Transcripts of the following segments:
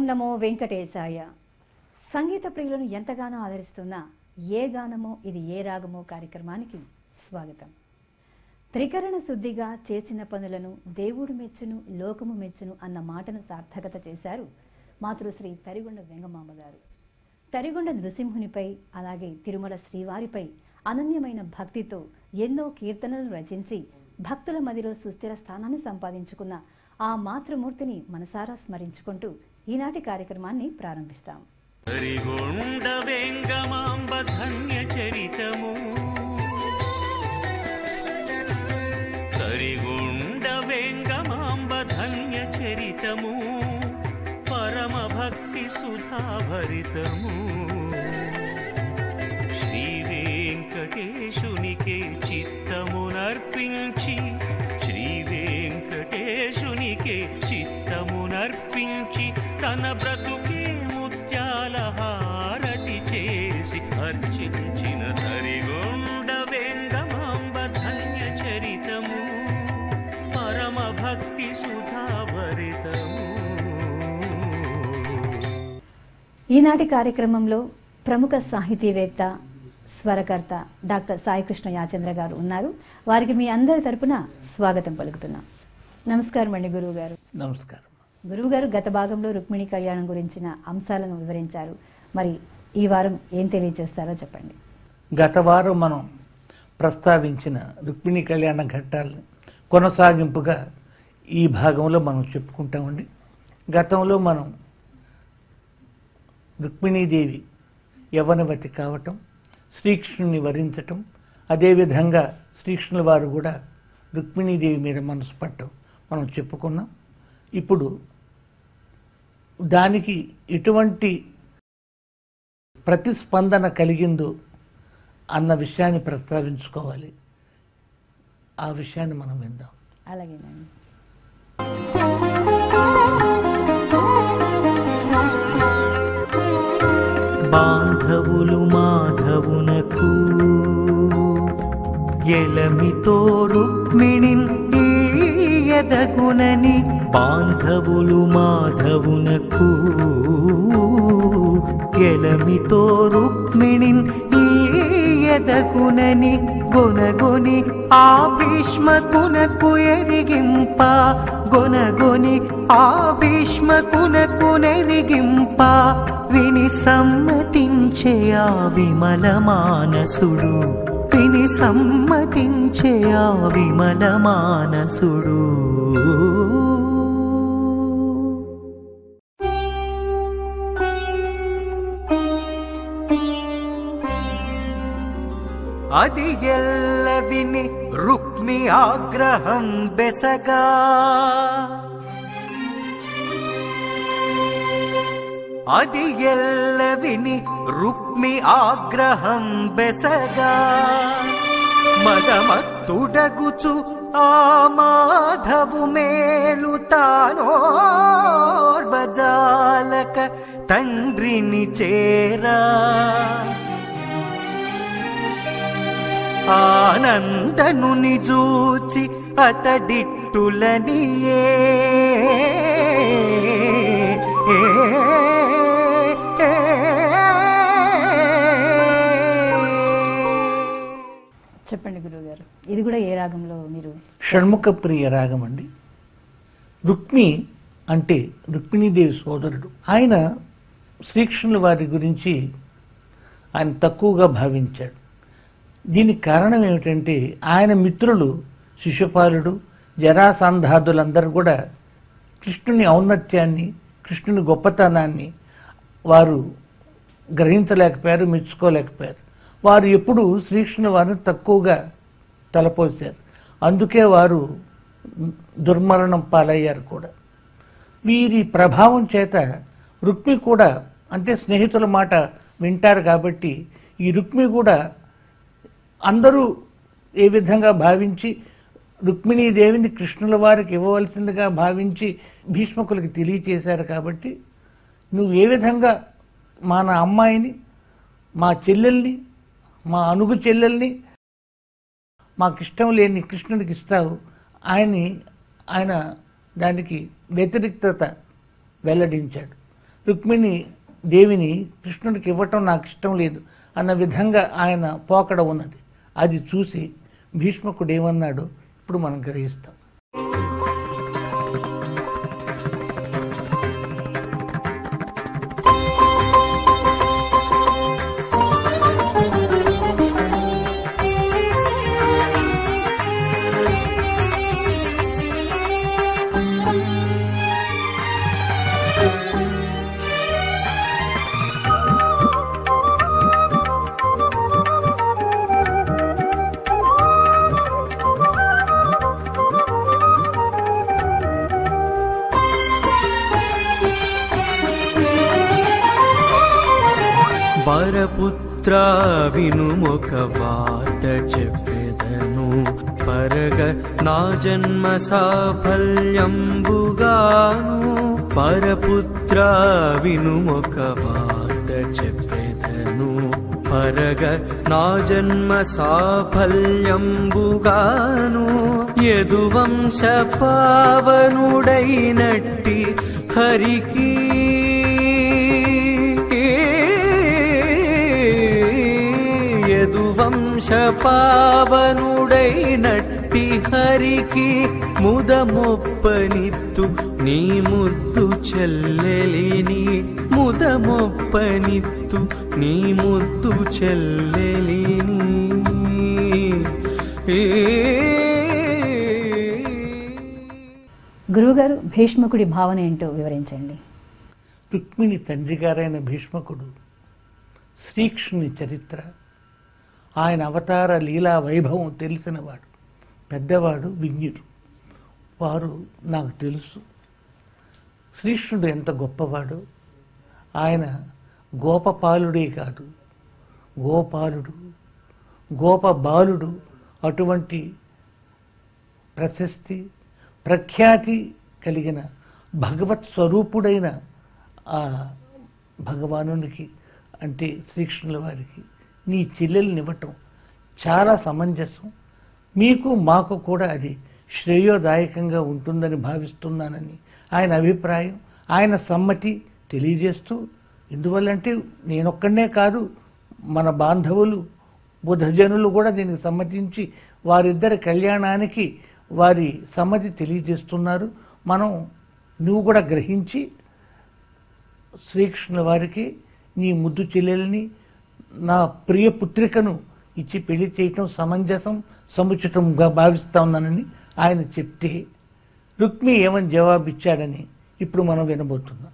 నమో వెంకటేశాయ. సంగీత ప్రియులను ఎంతగానో ఆదరిస్తున్న ఏ గానమో ఇది ఏ రాగమో కార్యక్రమానికి స్వాగతం. త్రికరణ శుద్ధిగా చేసిన పనులను దేవుడు మెచ్చును లోకము మెచ్చును అన్న మాటను సార్థకత చేశారు మాతృశ్రీ తరిగొండ వెంగమాంబ గారు. తరిగొండ నృసింహునిపై అలాగే తిరుమల శ్రీవారిపై అనన్యమైన భక్తితో ఎన్నో కీర్తనలు రచించి భక్తుల మదిలో సుస్థిర స్థానాన్ని సంపాదించుకున్న ఆ మాతృమూర్తిని మనసారా స్మరించుకుంటూ ఈనాటి కార్యక్రమాన్ని ప్రారంభిస్తాం. తరిగొండ వెంగమాంబ ధన్య చరితము, తరిగొండ వెంగమాంబ ధన్య చరితము, పరమ భక్తి సుధాభరితము. శ్రీ వెంకటేశునికే చిత్తమునర్పించి, శ్రీ వెంకటేశునికే చిత్తమునర్పించి తన బ్రతుకే ముత్యాల హారతి చేసి అర్చించిన తరిగొండ వెంగమాంబ ధన్య చరితము, పరమ భక్తి సుధాభరితము. ఈనాటి కార్యక్రమంలో ప్రముఖ సాహితీవేత్త స్వరకర్త డాక్టర్ సాయికృష్ణ యాచంద్ర గారు ఉన్నారు. వారికి మీ అందరి తరపున స్వాగతం పలుకుతున్నాం. నమస్కారం అండి గురువు గారు. నమస్కారం. గురువు గారు గత భాగంలో రుక్మిణి కళ్యాణం గురించిన అంశాలను వివరించారు. మరి ఈ వారం ఏం తెలియజేస్తారో చెప్పండి. గత వారం మనం ప్రస్తావించిన రుక్మిణి కళ్యాణ ఘట్టాలు కొనసాగింపుగా ఈ భాగంలో మనం చెప్పుకుంటామండి. గతంలో మనం రుక్మిణీదేవి యవ్వనవతి కావటం, శ్రీకృష్ణుని వరించటం, అదేవిధంగా శ్రీకృష్ణుల వారు కూడా రుక్మిణీదేవి మీద మనసు పట్టడం మనం చెప్పుకున్నాం. ఇప్పుడు దానికి ఎటువంటి ప్రతిస్పందన కలిగిందో అన్న విషయాన్ని ప్రస్తావించుకోవాలి. ఆ విషయాన్ని మనం విందాం. అలాగేనండి. బాంధవులు మాధవునకు ఎలమితో రుక్మిణిన్ ఈయదగునని, బాంధవులు మాధవునకు ఎలమితో రుక్మిణిన్ ఈయదగునని గొనగొని ఆ భీష్మకునకు ఎరిగింప, గొనగొని ఆ భీష్మకునకు నెరిగింప విని సమ్మతించే ఆ విమల మానసుడు, విని సమ్మతించే ఆ విమల మానసుడు. అది ఎల్ల విని రుక్మి ఆగ్రహం బెసగా, అది ఎల్ల విని రుక్మి ఆగ్రహం బెసగా, మదమత్తుడగుచు ఆ మాధవు మేలు తానోర్వజాలక తండ్రిని చేరా, ఆనందనుని జూచి అతడిట్టులనియే చెప్పండి గురువు గారు, ఇది కూడా ఏ రాగంలో మీరు? షణ్ముఖ ప్రియ రాగం అండి. రుక్మి అంటే రుక్మిణీదేవి సోదరుడు. ఆయన శ్రీకృష్ణుల వారి గురించి ఆయన తక్కువగా భావించాడు. దీనికి కారణం ఏమిటంటే ఆయన మిత్రులు శిశుపాలుడు, జరాసంధాదులందరూ కూడా కృష్ణుని ఔన్నత్యాన్ని, కృష్ణుని గొప్పతనాన్ని వారు గ్రహించలేకపోయారు, మెచ్చుకోలేకపోయారు. వారు ఎప్పుడు శ్రీకృష్ణుని వారిని తక్కువగా తలపోసారు. అందుకే వారు దుర్మరణం పాలయ్యారు కూడా. వీరి ప్రభావం చేత రుక్మి కూడా, అంటే స్నేహితుల మాట వింటారు కాబట్టి ఈ రుక్మి కూడా అందరూ ఏ విధంగా భావించి రుక్మిణీదేవిని కృష్ణుల వారికి ఇవ్వవలసిందిగా భావించి భీష్మకులకి తెలియచేశారు. కాబట్టి నువ్వు ఏ విధంగా మా నా అమ్మాయిని, మా చెల్లెల్ని, మా అనుగు చెల్లెల్ని మాకు ఇష్టం లేని కృష్ణుడికి ఇస్తావు, ఆయన దానికి వ్యతిరేకత వెల్లడించాడు. రుక్మిణి దేవిని కృష్ణుడికి ఇవ్వటం నాకు ఇష్టం లేదు అన్న విధంగా ఆయన పోకడ ఉన్నది. అది చూసి భీష్మకుడు ఏమన్నాడో ఇప్పుడు మనం గ్రహిస్తాం. వరపుత్ర వినుమొక వార్త చెప్పెదను, పరగ నా జన్మ సాఫల్యంబుగాను. వరపుత్ర వినుమొక వార్త చెప్పెదను, పరగ నా జన్మ సాఫల్యంబుగాను. యదువంశ పావనుడైనట్టి హరికి వంశ పావనుడైనట్టి హరికి ముదమొప్పనిత్తు నీ ముద్దు చెల్లెలిని. ముదమొప్పనిత్తు నీ ముద్దు చెల్లెలిని. గురువుగారు, భీష్మకుడి భావన ఏంటో వివరించండి. రుక్మిణి తండ్రి గారైన భీష్మకుడు శ్రీకృష్ణుని చరిత్ర, ఆయన అవతార లీలా వైభవం తెలిసినవాడు, పెద్దవాడు, విజ్ఞుడు. వారు నాకు తెలుసు శ్రీకృష్ణుడు ఎంత గొప్పవాడు. ఆయన గోపపాలుడే కాదు, గోపాలుడు, గోపబాలుడు. అటువంటి ప్రశస్తి ప్రఖ్యాతి కలిగిన భగవత్ స్వరూపుడైన ఆ భగవానునికి అంటే శ్రీకృష్ణుల వారికి నీ చెల్లెల్నివ్వటం చాలా సమంజసం. మీకు మాకు కూడా అది శ్రేయోదాయకంగా ఉంటుందని భావిస్తున్నానని ఆయన అభిప్రాయం, ఆయన సమ్మతి తెలియజేస్తూ, ఎందువల్లంటే నేనొక్కడనే కాదు, మన బాంధవులు బుధజనులు కూడా దీనికి సమ్మతించి వారిద్దరి కళ్యాణానికి వారి సమ్మతి తెలియజేస్తున్నారు. మనం నువ్వు కూడా గ్రహించి శ్రీకృష్ణుల వారికి నీ ముద్దు చెల్లెల్ని, నా ప్రియ పుత్రికను ఇచ్చి పెళ్లి చేయటం సమంజసం, సముచితంగా భావిస్తా ఉన్నానని ఆయన చెప్తే రుక్మి ఏమని జవాబిచ్చాడని ఇప్పుడు మనం వినబోతున్నాం.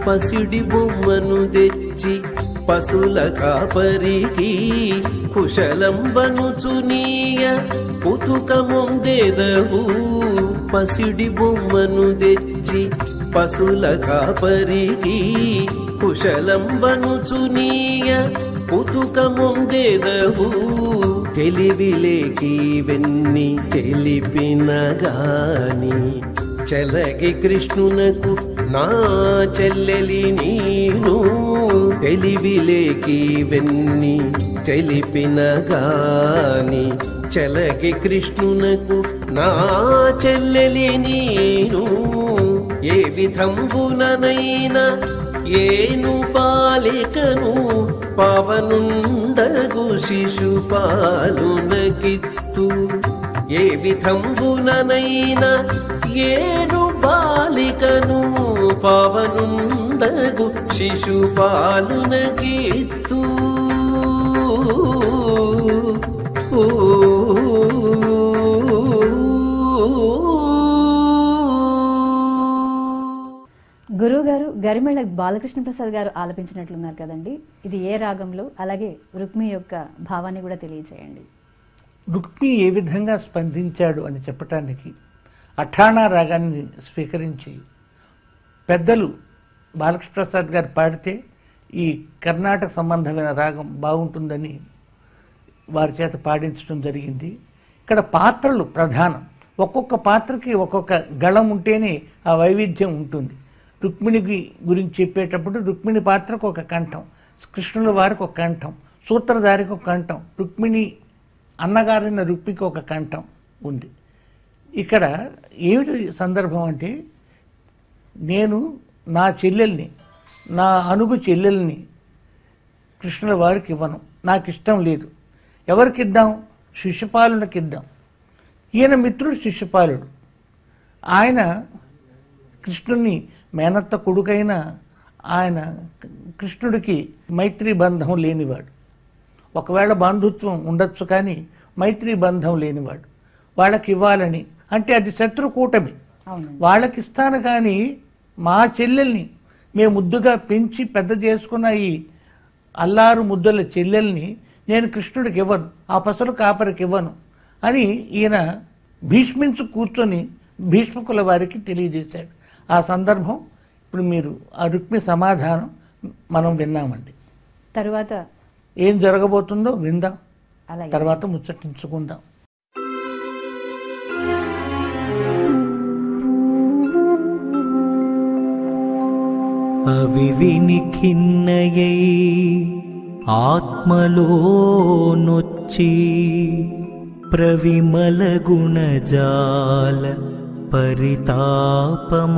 పసిడి బొమ్మను తెచ్చి పశుల కాపరికి కుశలంబనుచునీయ కుతుకముందెదవు. పసిడి బొమ్మను తెచ్చి పశుల కాపరికి కుశలంబనుచునీయ కుతుకముందెదవు. తెలివిలేకి వెన్ని తెలిపిన గాని చెలగి కృష్ణునకు నా చెల్లెలి నీను. తెలివిలేకి వెన్ని తెలిపిన గాని చెలగి కృష్ణునకు నా చెల్లెలి నీను. ఏ విధంబుననైనా ఏను బాలికను పవనుండగు శిశుపాలునకిత్తు. ఏ విధంబుననైనా ఏను బాలికను పవనుండగు శిశుపాలునకిత్తు. గురువుగారు, గరిమెళ్ళ బాలకృష్ణ ప్రసాద్ గారు ఆలపించినట్లున్నారు కదండి, ఇది ఏ రాగంలో, అలాగే రుక్మి యొక్క భావాన్ని కూడా తెలియచేయండి. రుక్మి ఏ విధంగా స్పందించాడు అని చెప్పటానికి అఠాణా రాగాన్ని స్వీకరించి పెద్దలు బాలకృష్ణ ప్రసాద్ గారు పాడితే ఈ కర్ణాటక సంబంధమైన రాగం బాగుంటుందని వారి చేత పాడించడం జరిగింది. ఇక్కడ పాత్రలు ప్రధానం. ఒక్కొక్క పాత్రకి ఒక్కొక్క గళం ఉంటేనే ఆ వైవిధ్యం ఉంటుంది. రుక్మిణికి గురించి చెప్పేటప్పుడు రుక్మిణి పాత్రకు ఒక కంఠం, కృష్ణుల వారికి ఒక కంఠం, సూత్రధారికి ఒక కంఠం, రుక్మిణి అన్నగారైన రుక్మికి ఒక కంఠం ఉంది. ఇక్కడ ఏమిటి సందర్భం అంటే, నేను నా చెల్లెల్ని, నా అనుగు చెల్లెల్ని కృష్ణుల వారికి ఇవ్వను, నాకు ఇష్టం లేదు. ఎవరికి ఇద్దాం? శిశుపాలునికి ఇద్దాం. ఈయన మిత్రుడు శిశుపాలుడు. ఆయన కృష్ణుని మేనత్త కొడుకైన ఆయన కృష్ణుడికి మైత్రీ బంధం లేనివాడు. ఒకవేళ బంధుత్వం ఉండొచ్చు కానీ మైత్రీ బంధం లేనివాడు. వాళ్ళకి ఇవ్వాలని అంటే అది శత్రు కూటమి. వాళ్ళకి ఇస్తాను కానీ మా చెల్లెల్ని, మేము ముద్దుగా పెంచి పెద్ద చేసుకున్న ఈ అల్లారు ముద్దుల చెల్లెల్ని నేను కృష్ణుడికి ఇవ్వను, ఆ పసలు కాపరికి ఇవ్వను అని ఈయన భీష్మించు కూర్చొని భీష్మకుల వారికి తెలియజేశాడు. ఆ సందర్భం ఇప్పుడు మీరు ఆ రుక్మి సమాధానం మనం విన్నామండి. తరువాత ఏం జరగబోతుందో విందాం, అలాగే తర్వాత ముచ్చటించుకుందాం. అవివిని ఖిన్నయై ఆత్మలోనొచ్చి ప్రవిమల గుణజాల పరితాపముంది.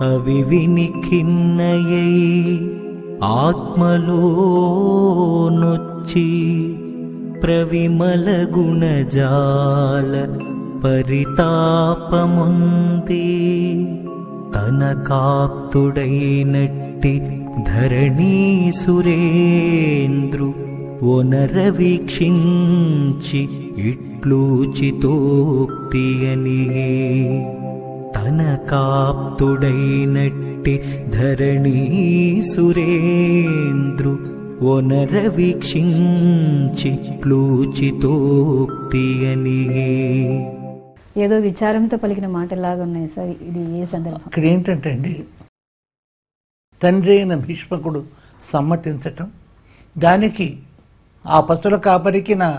అవివిని ఖిన్నయై ఆత్మలోనొచ్చి ప్రవిమల గుణజాల పరితాపముంది. తన కాప్తుడైనట్టి ధరణీసురేంద్రు ఒనర వీక్షించి ఇట్లూచితోక్తి అనియే. తన కాప్తుడైనట్టి ధరణీసురేంద్రు ఒనర వీక్షించి ఇట్లూచితోక్తి అనియే. ఏదో విచారంతో పలికిన మాటలాగా ఉన్నాయి సార్. ఇది ఏ సందర్భం? ఇక్కడ ఏంటంటే అండి, తండ్రి అయిన భీష్మకుడు సమ్మతించటం, దానికి ఆ పసుల కాపరికి నా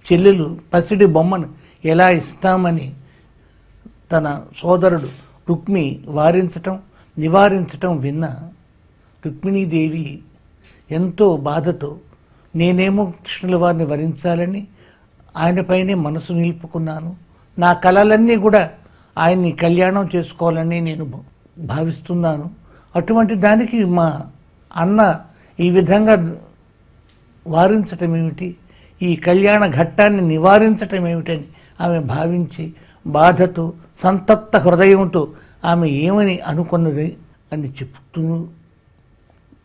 చెల్లెలు పసిడి బొమ్మను ఎలా ఇస్తామని తన సోదరుడు రుక్మి నివారించటం విన్న రుక్మిణీదేవి ఎంతో బాధతో, నేనేమో కృష్ణుల వారిని వరించాలని ఆయనపైనే మనసు నిలుపుకున్నాను, నా కలలన్నీ కూడా ఆయన్ని కళ్యాణం చేసుకోవాలని నేను భావిస్తున్నాను, అటువంటి దానికి మా అన్న ఈ విధంగా వారించటం ఏమిటి, ఈ కళ్యాణ ఘట్టాన్ని నివారించటం ఏమిటని ఆమె భావించి బాధతో సంతప్త హృదయంతో ఆమె ఏమని అనుకున్నది అని చెప్తూ,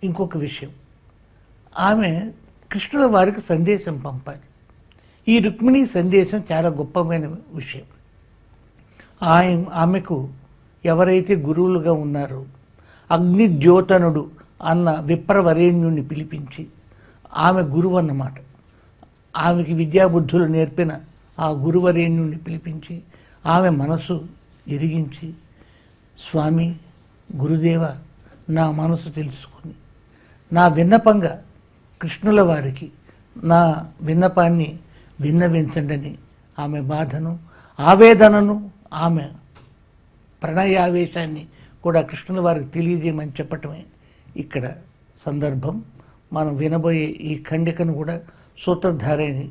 ఇంకొక విషయం, ఆమె కృష్ణుల వారికి సందేశం పంపాలి. ఈ రుక్మిణి సందేశం చాలా గొప్పమైన విషయం. ఆమెకు ఎవరైతే గురువులుగా ఉన్నారో అగ్నిద్యోతనుడు అన్న విప్రవరేణ్యుణ్ణి పిలిపించి, ఆమె గురువు అన్నమాట, ఆమెకి విద్యాబుద్ధులు నేర్పిన ఆ గురువరేణ్యుణ్ణి పిలిపించి ఆమె మనసు ఎరిగించి, స్వామి గురుదేవ, నా మనసు తెలుసుకుని నా విన్నపంగా కృష్ణుల వారికి నా విన్నపాన్ని విన్నవించండి, ఆమె బాధను ఆవేదనను ఆమె ప్రణయావేశాన్ని కూడా కృష్ణుల వారికి తెలియజేయమని చెప్పటమే ఇక్కడ సందర్భం. మనం వినబోయే ఈ ఖండికను కూడా సూత్రధారిణి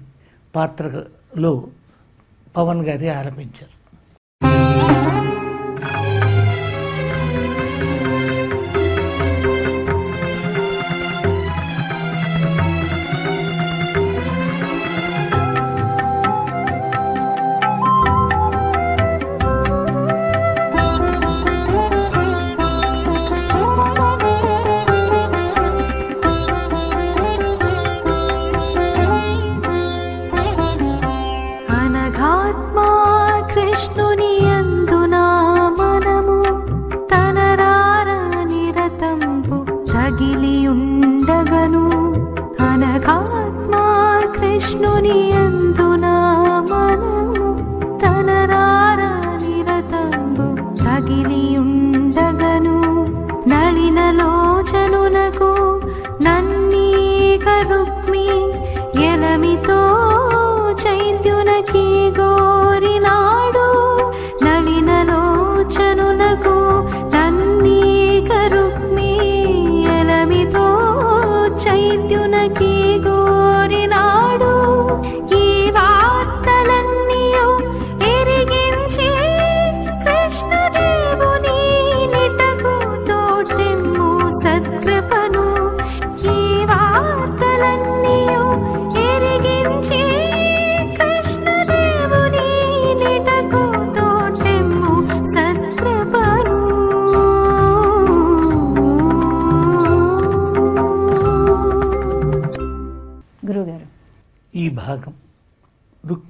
పాత్రలో పవన్ గారి ఆలపించారు. अनघात्मा कृष्ण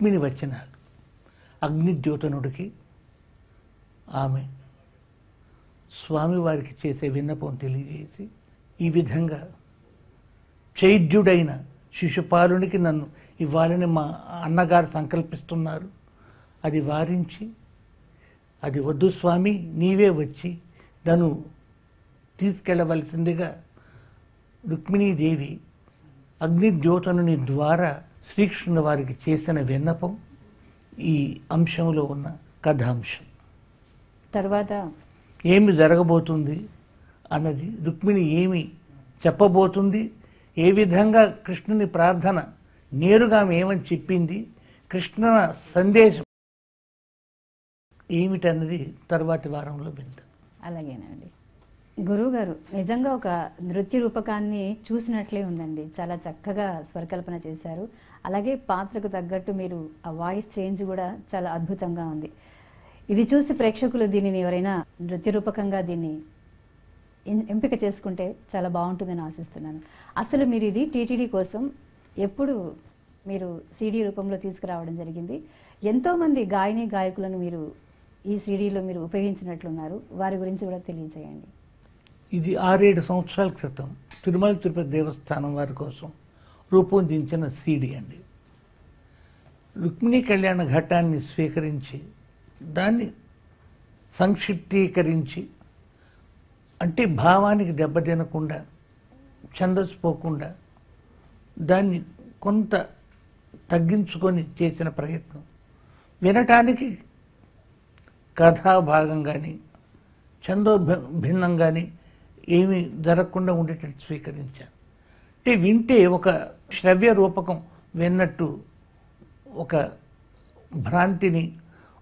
రుక్మిణి వచనాలు. అగ్నిద్యోతనుడికి ఆమె స్వామివారికి చేసే విన్నపం తెలియజేసి, ఈ విధంగా చైద్యుడైన శిశుపాలునికి నన్ను ఇవ్వాలని మా అన్నగారు సంకల్పిస్తున్నారు, అది వారించి, అది వద్దు స్వామి, నీవే వచ్చి నన్ను తీసుకెళ్ళవలసిందిగా రుక్మిణీదేవి అగ్నిద్యోతనుని ద్వారా శ్రీకృష్ణుని వారికి చేసిన విన్నపం ఈ అంశంలో ఉన్న కథాంశం. తర్వాత ఏమి జరగబోతుంది అన్నది, రుక్మిణి ఏమి చెప్పబోతుంది, ఏ విధంగా కృష్ణుని ప్రార్థన నేరుగా ఆమె ఏమని చెప్పింది, కృష్ణ సందేశం ఏమిటన్నది తర్వాతి వారంలో విందాం. అలాగేనండి. గురువుగారు, నిజంగా ఒక నృత్య రూపకాన్ని చూసినట్లే ఉందండి. చాలా చక్కగా స్వరకల్పన చేశారు. అలాగే పాత్రకు తగ్గట్టు మీరు ఆ వాయిస్ చేంజ్ కూడా చాలా అద్భుతంగా ఉంది. ఇది చూసి ప్రేక్షకులు దీనిని ఎవరైనా నృత్య రూపకంగా దీన్ని ఎంపిక చేసుకుంటే చాలా బాగుంటుందని ఆశిస్తున్నాను. అసలు మీరు ఇది టీటీడీ కోసం ఎప్పుడు మీరు సీడీ రూపంలో తీసుకురావడం జరిగింది? ఎంతోమంది గాయకులను మీరు ఈ సీడీలో మీరు ఉపయోగించినట్లున్నారు, వారి గురించి కూడా తెలియజేయండి. ఇది 6-7 సంవత్సరాల క్రితం తిరుమల తిరుపతి దేవస్థానం వారి కోసం రూపొందించిన సీడీ అండి. రుక్మిణీ కళ్యాణ ఘట్టాన్ని స్వీకరించి దాన్ని సంక్షిప్తీకరించి, అంటే భావానికి దెబ్బతినకుండా, ఛందస్సు పోకుండా దాన్ని కొంత తగ్గించుకొని చేసిన ప్రయత్నం. వినటానికి కథాభాగం కానీ ఛందో భిన్నం కానీ ఏమీ జరగకుండా ఉండేటట్టు స్వీకరించాను. అంటే వింటే ఒక శ్రవ్య రూపకం విన్నట్టు ఒక భ్రాంతిని,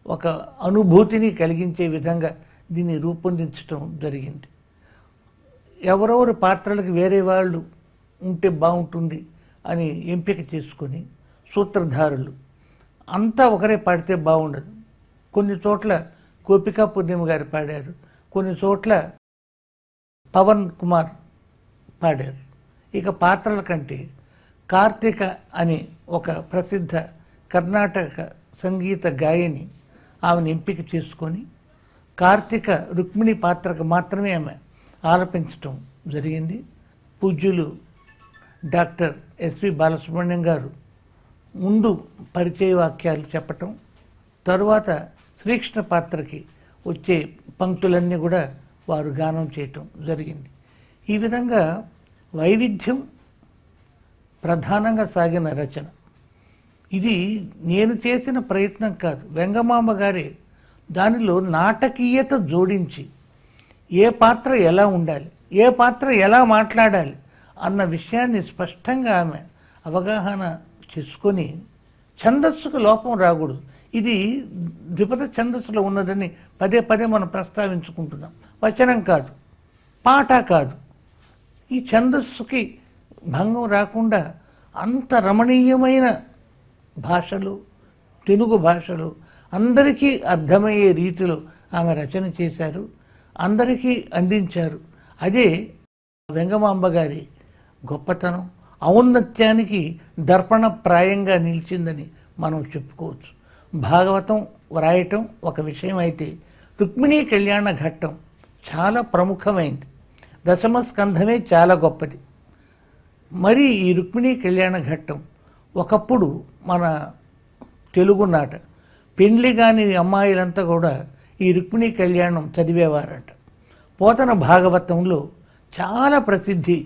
ఒక అనుభూతిని కలిగించే విధంగా దీన్ని రూపొందించడం జరిగింది. ఎవరెవరు పాత్రలకు వేరే వాళ్ళు ఉంటే బాగుంటుంది అని ఎంపిక చేసుకొని సూత్రధారులు అంతా ఒకరే పాడితే బాగుండదు. కొన్ని చోట్ల గోపికా పూర్ణిమ గారు పాడారు, కొన్ని చోట్ల పవన్ కుమార్ పాడారు. ఇక పాత్రల కంటే కార్తీక అనే ఒక ప్రసిద్ధ కర్ణాటక సంగీత గాయని ఆమెను ఎంపిక చేసుకొని కార్తీక రుక్మిణి పాత్రకు మాత్రమే ఆమె ఆలపించటం జరిగింది. పూజ్యులు డాక్టర్ ఎస్పి బాలసుబ్రహ్మణ్యం గారు ముందు పరిచయ వాక్యాలు చెప్పటం, తరువాత శ్రీకృష్ణ పాత్రకి వచ్చే పంక్తులన్నీ కూడా వారు గానం చేయటం జరిగింది. ఈ విధంగా వైవిధ్యం ప్రధానంగా సాగిన రచన. ఇది నేను చేసిన ప్రయత్నం కాదు, వెంగమాంబ గారే దానిలో నాటకీయత జోడించి ఏ పాత్ర ఎలా ఉండాలి, ఏ పాత్ర ఎలా మాట్లాడాలి అన్న విషయాన్ని స్పష్టంగా ఆమె అవగాహన చేసుకొని, ఛందస్సుకు లోపం రాకూడదు, ఇది ద్విపద ఛందస్సులో ఉన్నదని పదే పదే మనం ప్రస్తావించుకుంటున్నాం. వచనం కాదు, పాట కాదు, ఈ ఛందస్సుకి భంగం రాకుండా అంత రమణీయమైన భాషలు, తెలుగు భాషలు అందరికీ అర్థమయ్యే రీతిలో ఆమె రచన చేశారు, అందరికీ అందించారు. అదే వెంగమాంబ గారి గొప్పతనం, ఔన్నత్యానికి దర్పణప్రాయంగా నిలిచిందని మనం చెప్పుకోవచ్చు. భాగవతం వ్రాయటం ఒక విషయం అయితే, రుక్మిణీ కళ్యాణ ఘట్టం చాలా ప్రముఖమైంది. దశమ స్కంధమే చాలా గొప్పది. మరి ఈ రుక్మిణీ కళ్యాణ ఘట్టం ఒకప్పుడు మన తెలుగునాట పెండ్లి కాని అమ్మాయిలంతా కూడా ఈ రుక్మిణీ కళ్యాణం చదివేవారంట. పోతన భాగవతంలో చాలా ప్రసిద్ధి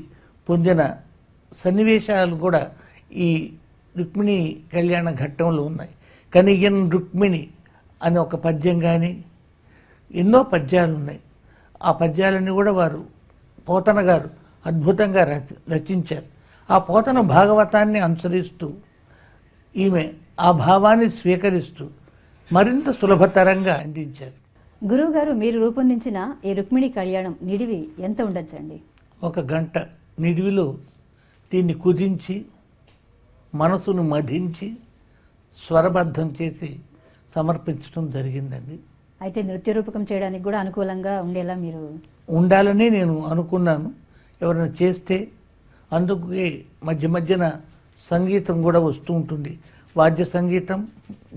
పొందిన సన్నివేశాలు కూడా ఈ రుక్మిణీ కళ్యాణ ఘట్టంలో ఉన్నాయి. కనిగిన్ రుక్మిణి అని ఒక పద్యం కానీ ఎన్నో పద్యాలు ఉన్నాయి. ఆ పద్యాలన్నీ కూడా వారు పోతన గారు అద్భుతంగా రచించారు. ఆ పోతన భాగవతాన్ని అనుసరిస్తూ ఈమె ఆ భావాన్ని స్వీకరిస్తూ మరింత సులభతరంగా అందించారు. గురువుగారు, మీరు రూపొందించిన ఈ రుక్మిణీ కళ్యాణం నిడివి ఎంత ఉండొచ్చండి? 1 గంట నిడివిలో దీన్ని కుదించి మనసును మధించి స్వరబద్ధం చేసి సమర్పించడం జరిగిందండి. అయితే నృత్య రూపకం చేయడానికి కూడా అనుకూలంగా ఉండేలా మీరు ఉండాలని నేను అనుకున్నాను. ఎవరైనా చేస్తే అందుకే మధ్య మధ్యన సంగీతం కూడా వస్తూ ఉంటుంది. వాద్య సంగీతం,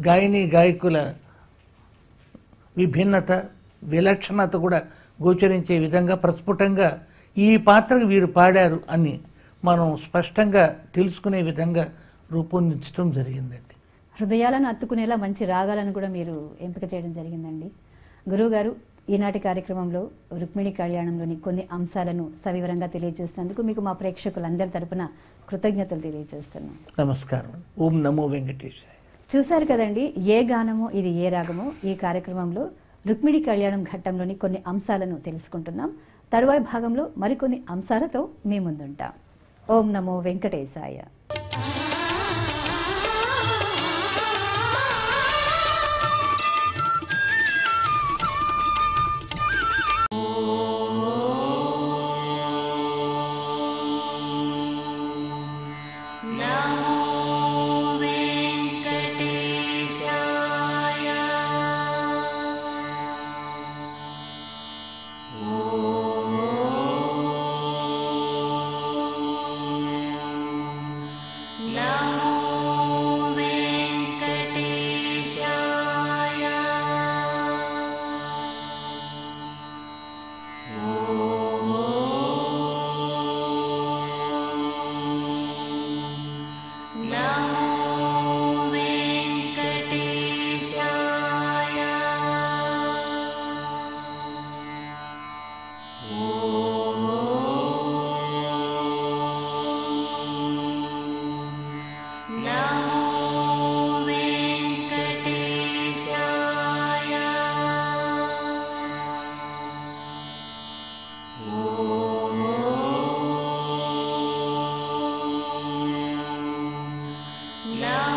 గాయని గాయకుల విభిన్నత, విలక్షణత కూడా గోచరించే విధంగా ప్రస్ఫుటంగా ఈ పాత్రకు వీరు పాడారు అని మనం స్పష్టంగా తెలుసుకునే విధంగా రూపొందించడం జరిగిందండి. హృదయాలను అత్తుకునేలా మంచి రాగాలను కూడా మీరు ఎంపిక చేయడం జరిగిందండి. గురువుగారు, ఈనాటి కార్యక్రమంలో రుక్మిణి కళ్యాణంలోని కొన్ని అంశాలను సవివరంగా తెలియజేసినందుకు మీకు మా ప్రేక్షకులందరి తరపున కృతజ్ఞతలు తెలియజేస్తున్నాం. నమస్కారం. ఓం నమో వెంకటేశాయ. చూశారు కదండి, ఏ గానమో ఇది ఏ రాగమో ఈ కార్యక్రమంలో రుక్మిణి కళ్యాణం ఘట్టంలోని కొన్ని అంశాలను తెలుసుకుంటున్నాం. తరువాయి భాగంలో మరికొన్ని అంశాలతో మీ ముందుంటాం. ఓం నమో వెంకటేశాయ. Now